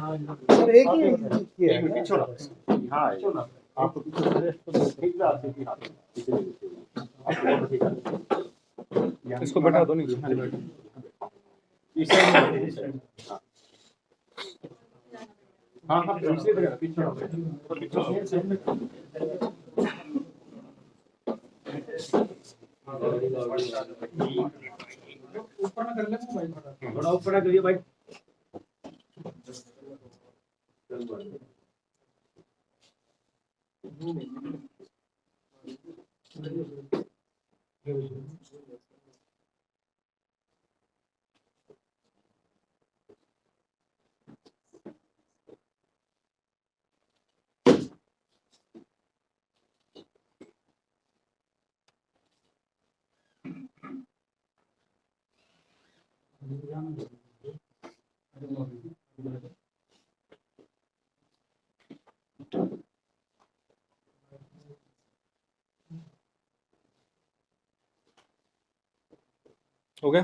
Sir एक ही है हाँ आप इसको बैठा दो नहीं। हाँ हाँ पीछे थोड़ा ऊपर करिए भाई। हो गया।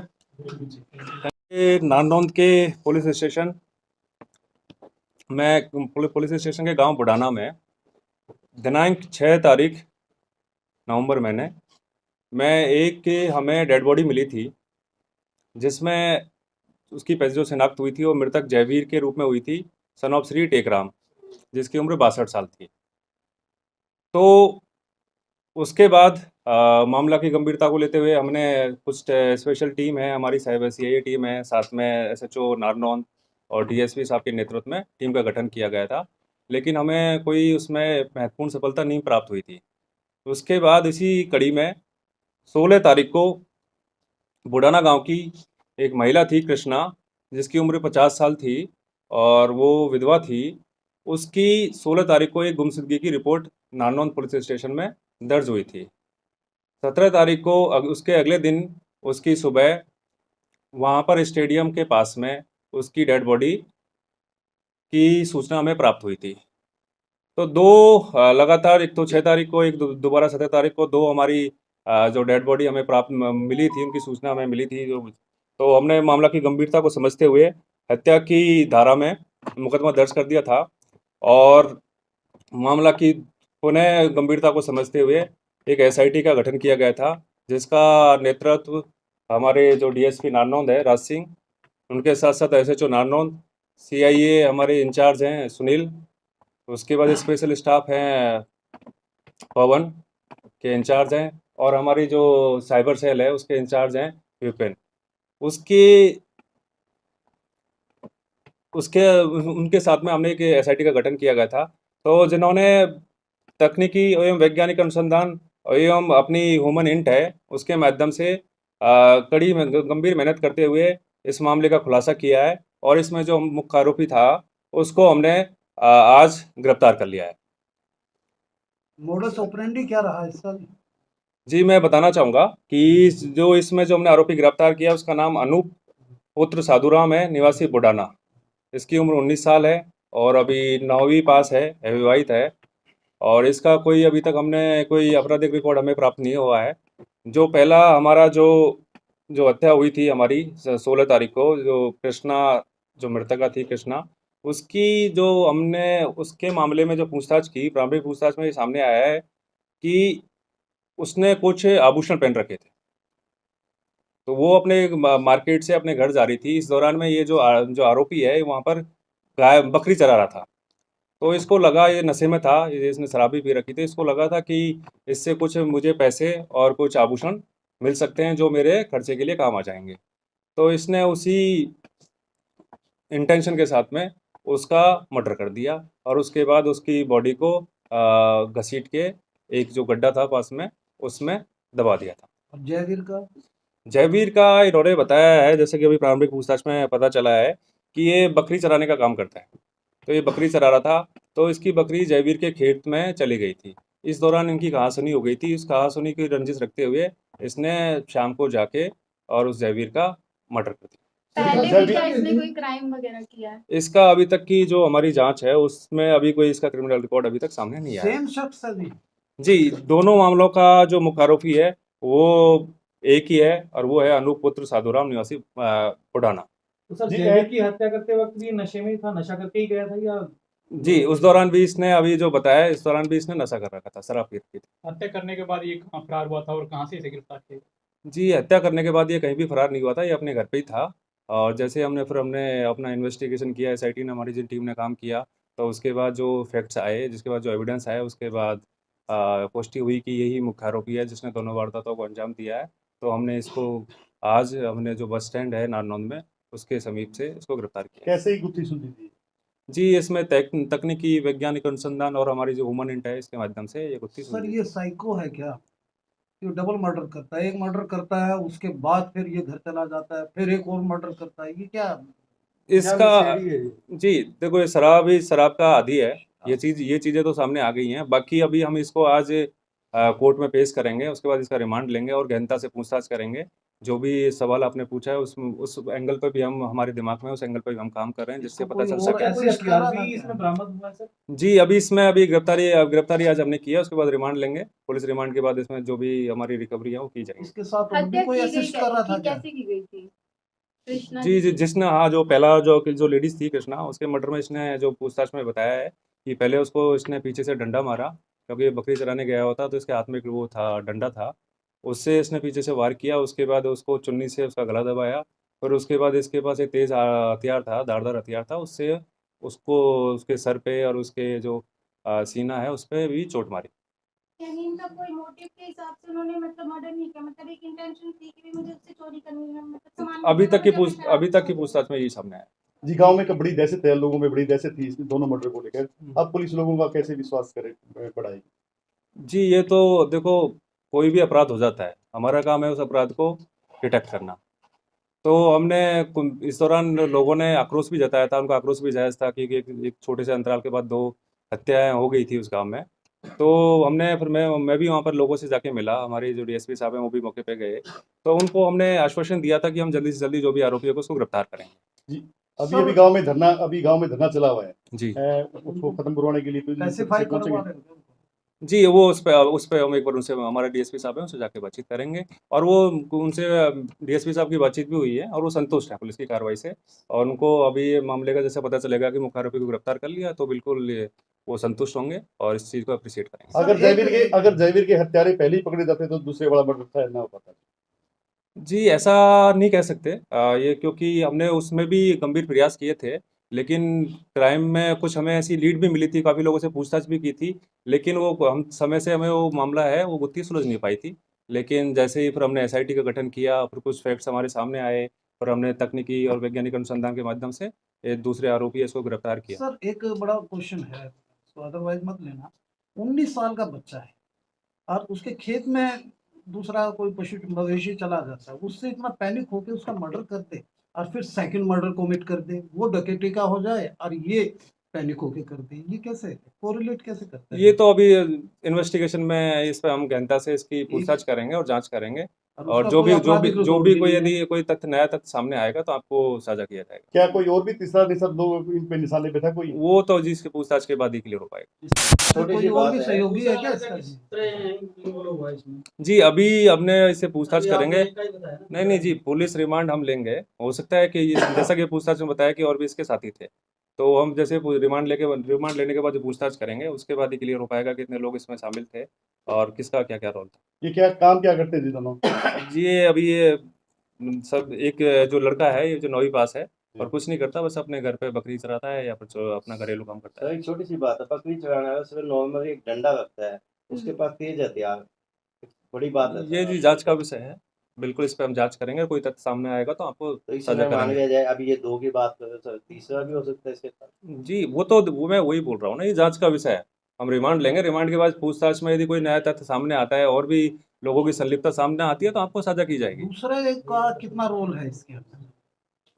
नारनौंद के पुलिस स्टेशन में, पुलिस स्टेशन के गांव बुढ़ाना में दिनांक 6 तारीख नवंबर महीने में एक हमें डेड बॉडी मिली थी, जिसमें उसकी जो शिनाख्त हुई थी वो मृतक जयवीर के रूप में हुई थी, सन ऑफ श्री टेकराम, जिसकी उम्र 62 साल थी। तो उसके बाद मामला की गंभीरता को लेते हुए हमने कुछ स्पेशल टीम है, हमारी साइबर सीआईए टीम है, साथ में एसएचओ नारनौंद और डीएसपी साहब के नेतृत्व में टीम का गठन किया गया था, लेकिन हमें कोई उसमें महत्वपूर्ण सफलता नहीं प्राप्त हुई थी। उसके बाद इसी कड़ी में 16 तारीख को बुढ़ाना गांव की एक महिला थी कृष्णा, जिसकी उम्र 50 साल थी और वो विधवा थी। उसकी 16 तारीख को एक गुमशुदगी की रिपोर्ट नारनौंद पुलिस स्टेशन में दर्ज हुई थी। 17 तारीख को उसके अगले दिन उसकी सुबह वहाँ पर स्टेडियम के पास में उसकी डेड बॉडी की सूचना हमें प्राप्त हुई थी। तो दो लगातार, एक तो 6 तारीख को, एक दोबारा 17 तारीख को, दो हमारी जो डेड बॉडी हमें प्राप्त मिली थी, उनकी सूचना हमें मिली थी। तो हमने मामला की गंभीरता को समझते हुए हत्या की धारा में मुकदमा दर्ज कर दिया था और मामला की पुनः गंभीरता को समझते हुए एक एसआईटी का गठन किया गया था, जिसका नेतृत्व हमारे जो डीएसपी नारनौंद है राज सिंह, उनके साथ साथ एसएचओ नारनौंद, सीआईए हमारे इंचार्ज हैं सुनील, उसके बाद स्पेशल स्टाफ हैं पवन के इंचार्ज हैं, और हमारी जो साइबर सेल है उसके इंचार्ज हैं विपिन। उसके उसके उनके साथ में हमने एक एसआईटी का गठन किया गया था, तो जिन्होंने तकनीकी एवं वैज्ञानिक अनुसंधान एवं अपनी ह्यूमन इंट है उसके माध्यम से कड़ी गंभीर मेहनत करते हुए इस मामले का खुलासा किया है, और इसमें जो मुख्य आरोपी था उसको हमने आज गिरफ्तार कर लिया है। मोडस ऑपरेंडी क्या रहा इसका? जी, मैं बताना चाहूँगा कि जो इसमें जो हमने आरोपी गिरफ्तार किया उसका नाम अनूप पुत्र साधुराम है, निवासी बुढ़ाना। इसकी उम्र 19 साल है और अभी 9वीं पास है, विवाहित है, और इसका कोई अभी तक हमने कोई आपराधिक रिकॉर्ड हमें प्राप्त नहीं हुआ है। जो पहला हमारा जो जो हत्या हुई थी हमारी 16 तारीख को, जो कृष्णा, जो मृतका थी कृष्णा, उसकी जो हमने उसके मामले में जो पूछताछ की, प्रारंभिक पूछताछ में ये सामने आया है कि उसने कुछ आभूषण पहन रखे थे। तो वो अपने मार्केट से अपने घर जा रही थी, इस दौरान में ये जो आरोपी है वहाँ पर गाय बकरी चरा रहा था। तो इसको लगा ये नशे में था, ये इसने शराब भी पी रखी थी, इसको लगा था कि इससे कुछ मुझे पैसे और कुछ आभूषण मिल सकते हैं जो मेरे खर्चे के लिए काम आ जाएंगे। तो इसने उसी इंटेंशन के साथ में उसका मर्डर कर दिया और उसके बाद उसकी बॉडी को घसीट के एक जो गड्ढा था पास में उसमें दबा दिया था। जयवीर का इन्होंने बताया है, जैसे कि अभी प्रारंभिक पूछताछ में पता चला है कि ये बकरी चराने का काम करता है। तो ये बकरी चरा रहा था, तो इसकी बकरी जयवीर के खेत में चली गई थी। इस दौरान इनकी कहासुनी हो गई थी। इस कहासुनी की रंजिश रखते हुए इसने शाम को जाके और उस जयवीर का मर्डर कर दिया। पहले भी क्या इसने कोई क्राइम वगैरह किया है? इसका अभी तक की जो हमारी जांच है उसमें अभी कोई इसका क्रिमिनल रिकॉर्ड अभी तक सामने नहीं आया। सेम शख्स अभी? जी, दोनों मामलों का जो मुख्य आरोपी है वो एक ही है और वो है अनूप पुत्र साधुराम निवासी बुढ़ाना। तो सर जी, जयवीर की हत्या करते वक्त भी नशे में था, नशा करके ही गया था या जी, उस दौरान भी इसने अभी जो बताया, इस दौरान भी इसने नशा कर रखा था, शराब पी रखी थी। हत्या करने के बाद ये कहाँ फरार हुआ था और कहाँ से इसे गिरफ्तार किया? जी, हत्या करने के बाद ये कहीं भी फरार नहीं हुआ था, ये अपने घर पे ही था। और जैसे हमने अपना इन्वेस्टिगेशन किया, एसआईटी ने, हमारी जो टीम ने काम किया, तो उसके बाद जो फैक्ट्स आए, जिसके बाद जो एविडेंस आया, उसके बाद पुष्टि हुई कि यही मुख्य आरोपी है जिसने दोनों वारदातों को अंजाम दिया है। तो हमने इसको आज हमने जो बस स्टैंड है नारनौंद में, उसके समीप से इसको गिरफ्तार किया। कैसे ही गुत्थी सुलझी थी? जी, इसमें तकनीकी, वैज्ञानिक अनुसंधान और हमारी जो ह्यूमन इंट है, इसके माध्यम से ये गुत्थी सर सुलझी। ये साइको है क्या? ये डबल मर्डर करता है, एक मर्डर करता है उसके बाद फिर ये घर चला जाता है, फिर एक और मर्डर करता है, ये क्या? इसका जी, देखो, ये शराब का आदी है। ये चीज़ें तो सामने आ गई हैं। बाकी अभी हम इसको आज कोर्ट में पेश करेंगे, उसके बाद इसका रिमांड लेंगे और गहनता से पूछताछ करेंगे। जो भी सवाल आपने पूछा है, उस एंगल पे भी हमारे दिमाग में उस एंगल पे भी हम काम कर रहे हैं, जिससे इसको पता कोई चल और सके। ऐसे कोई किया हथियार था भी क्या? इसमें बरामद हुआ है सर? जी, अभी गिरफ्तारी आज हमने किया, उसके बाद रिमांड लेंगे। पुलिस रिमांड के बाद इसमें जो भी हमारी रिकवरी है, वो की जाएगी। इसके साथ और भी हत्या कोई की गई असिस्ट कर रहा था क्या? कैसे की गई थी कृष्णा जी, की? जिसने, हाँ, जो पहला जो लेडीज़ थी कृष्णा, उसके मर्डर में इसने जो पूछताछ में बताया है कि पहले उसको इसने पीछे से डंडा मारा, क्योंकि ये बकरी चराने गया हुआ था, तो इसके हाथ में एक वो था, डंडा था। उससे इसने पीछे से वार किया, उसके बाद उसको चुन्नी से उसका गला दबाया, फिर उसके बाद इसके पास एक तेज़ हथियार था, धारदार हथियार था, उससे उसको उसके सर पे और उसके जो सीना है, उस पे भी चोट मारी। यानी इनका कोई मोटिव के हिसाब से उन्होंने मतलब मर्डर नहीं किया, मतलब एक इंटेंशन थी कि भी मुझे उससे चोरी करनी है, मतलब सामान अभी तक की शराब पूछताछ में यही सामने आया। जी, गांव में बड़ी दहशत है, लोगों में बड़ी दहशत थी इसमें दोनों मर्डर को लेकर। अब पुलिस लोगों का कैसे विश्वास करे बढ़ाएगी? जी, ये तो देखो, कोई भी अपराध हो जाता है, हमारा काम है उस अपराध को डिटेक्ट करना। तो हमने इस दौरान लोगों ने आक्रोश भी जताया था, उनका आक्रोश भी जायज़ था, क्योंकि एक छोटे से अंतराल के बाद 2 हत्याएँ हो गई थी उस गाँव में। तो हमने फिर मैं भी वहाँ पर लोगों से जाके मिला, हमारे जो डीएसपी साहब हैं वो भी मौके पे गए। तो उनको हमने आश्वासन दिया था कि हम जल्दी से जल्दी जो भी आरोपी होगा उसको गिरफ्तार करेंगे। जी, अभी गांव में धरना चला हुआ है। जी। उसको खत्म करवाने के लिए तो कैसीफाई करवा पहुंचेंगे। रहे हो? जी, वो उस पे हम एक बार उनसे, हमारे डीएसपी साहब हैं, उनसे जाके बातचीत करेंगे। और वो उनसे डीएसपी साहब की बातचीत भी हुई है और वो संतुष्ट हैं पुलिस की कार्रवाई से। और उनको अभी ये मामले का जैसे पता चलेगा कि मुख्य आरोपी को गिरफ्तार कर लिया, तो बिल्कुल वो संतुष्ट होंगे और इस चीज़ को अप्रिशिएट करेंगे। अगर जयवीर के हत्यारे पहले ही पकड़े जाते तो दूसरे वाला मर्डर शायद ना हो पाता। जी, ऐसा नहीं कह सकते। ये क्योंकि हमने उसमें भी गंभीर प्रयास किए थे, लेकिन क्राइम में कुछ हमें ऐसी लीड भी मिली थी, काफ़ी लोगों से पूछताछ भी की थी, लेकिन वो हम समय से हमें वो मामला है, वो गुत्थी सुलझ नहीं पाई थी। लेकिन जैसे ही फिर हमने एसआईटी का गठन किया, फिर कुछ फैक्ट्स हमारे सामने आए, फिर हमने तकनीकी और वैज्ञानिक अनुसंधान के माध्यम से एक दूसरे आरोपी है, इसको गिरफ्तार किया। सर एक बड़ा क्वेश्चन है, तो अदरवाइज मत लेना। 19 साल का बच्चा है और उसके खेत में दूसरा कोई पशु मवेशी चला जाता है, उससे इतना पैनिक होकर उसका मर्डर कर दे और फिर सेकंड मर्डर कमिट कर दे, वो डकैती का हो जाए और ये पैनिक होके कर दे, ये कैसे कोरिलेट कैसे करते हैं? ये तो अभी इन्वेस्टिगेशन में इस पे हम गहनता से इसकी पूछताछ करेंगे और जाँच करेंगे। और उसका जो कोई भी आपराधिक रिकॉर्ड भी कोई, नहीं है। यदि कोई नया तथ्य सामने आएगा, तो आपको साझा किया जाएगा। क्या कोई और भी तीसरा निशान लोग इन पे निशाने पे था कोई? वो तो जी इसकी पूछताछ के बाद ही क्लियर हो पाएगा। सर कोई और भी सहयोगी है क्या इसका? जी, अभी हमने इससे पूछताछ करेंगे। नहीं जी, पुलिस रिमांड हम लेंगे। हो सकता है कि जैसा कि पूछताछ में बताया कि और भी इसके साथी थे, तो हम जैसे रिमांड लेने के बाद जो पूछताछ करेंगे, उसके बाद ही क्लियर हो पाएगा कि कितने लोग इसमें शामिल थे और किसका क्या-क्या रोल था। ये क्या करते थे दोनों? जी, ये सब, एक जो लड़का है, ये जो 9वीं पास है और कुछ नहीं करता, बस अपने घर पे बकरी चराता है या फिर जो अपना घरेलू काम करता सर है। एक छोटी सी बात है, बकरी चराना है, उसमें नॉर्मल एक डंडा लगता है, उसके पास तेज हथियार, बड़ी बात है ये सर। जी जाँच का विषय है। बिल्कुल इस पे हम जाँच करेंगे, कोई तथ्य सामने आएगा तो आपको तो इस साझा समय मान करेंगे। लिया जाए, अभी ये 2 की बात कर रहे हो सर, तीसरा भी हो सकता है इसके साथ। जी, वो मैं वही बोल रहा हूँ ना, ये जाँच का विषय है। हम रिमांड लेंगे, रिमांड के बाद पूछताछ में यदि कोई नया तथ्य सामने आता है और भी लोगों की संलिप्तता सामने आती है, तो आपको साझा की जाएगी। दूसरे का कितना रोल है इसके अंदर?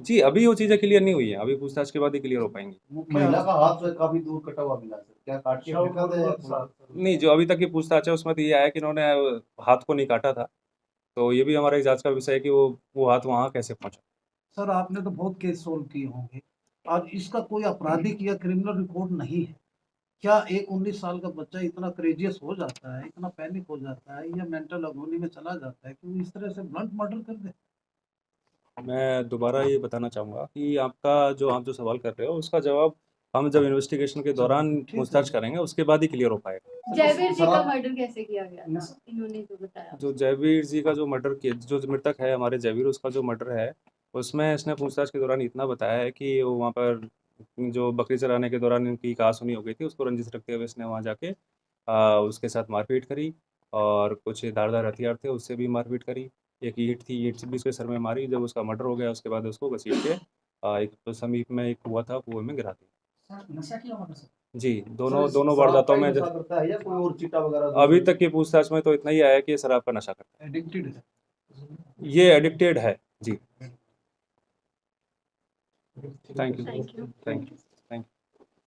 जी, अभी वो चीज़ें क्लियर नहीं हुई हैं, अभी पूछताछ के बाद ही क्लियर हो पाएंगी। महिला का हाथ से काफी दूर कटा हुआ मिला सर, क्या काट के फेंका था या नहीं, जो अभी तक की पूछताछ है उसमें तो ये आया कि इन्होंने हाथ को नहीं काटा था, तो ये भी हमारा एक जाँच का विषय है कि वो हाथ वहाँ कैसे पहुँचा। सर आपने तो बहुत केस सोल्व किए होंगे और इसका कोई आपराधिक या क्रिमिनल रिकॉर्ड नहीं है, क्या एक 19 साल का बच्चा इतना क्रेजियस हो जाता है, इतना पैनिक हो जाता है या मेंटल अगोनी में चला जाता है कि वो इस तरह से ब्लंट मर्डर कर दे? मैं दोबारा ये बताना चाहूँगा कि आप जो सवाल कर रहे हो उसका जवाब हम जब इन्वेस्टिगेशन के दौरान ठीक है। पूछताछ करेंगे उसके बाद ही क्लियर हो पाएगा। जयवीर जी का शराब- मर्डर कैसे किया गया था इन्होंने जो बताया जो जयवीर जी का जो मर्डर किया, जो मृतक है हमारे जयवीर, उसका जो मर्डर है उसमें इसने पूछताछ के दौरान इतना बताया है कि वो वहाँ पर जो बकरी चराने के दौरान इनकी कहासुनी हो गई थी, उसको रंजिश रखते हुए इसने वहाँ जाके उसके साथ मारपीट करी और कुछ धारदार हथियार थे उससे भी मारपीट करी। एक ईंट थी, ईंट से भी उसके सर में मारी। जब उसका मर्डर हो गया उसके बाद उसको घसीट के एक तो समीप में एक कुआं था, कुएं में गिरा दिया। नशा किया होगा सर? जी, दोनों सर, दोनों शराब वारदातों का ही में नशा करता है या कोई और चिट्टा वगैरह? अभी तक की पूछताछ में तो इतना ही आया है कि ये शराब का नशा करता एडिक्टेड है। है। ये एडिक्टेड है जी। Thank you. Thank you thank you.